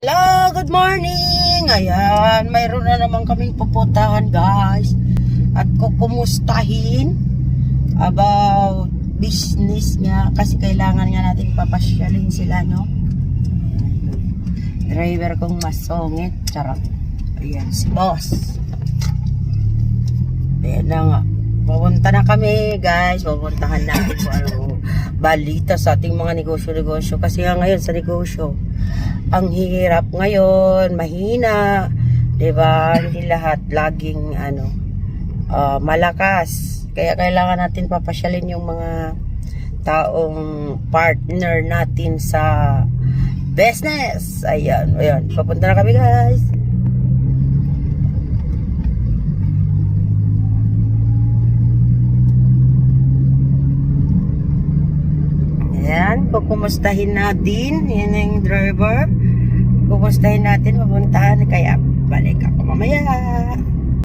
Hello, good morning! Ayan, mayroon na naman kaming pupuntahan guys. At kukumustahin about business nga. Kasi kailangan nga natin papasyalin sila, no? Driver kong masongit. Charot. Ayan, si boss. Ayan na nga. Pupunta na kami guys. Pupuntahan natin kung ano balita sa ating mga negosyo-negosyo. Kasi nga ngayon sa negosyo, ang hirap ngayon, mahina, 'di ba? Hindi lahat laging malakas. Kaya kailangan natin papasyalin yung mga taong partner natin sa business. Ayan, ayan. Papunta na kami, guys. Ayan, kukumustahin natin. Yan yung driver. Kukumustahin natin, mapuntahan. Kaya balik ako mamaya.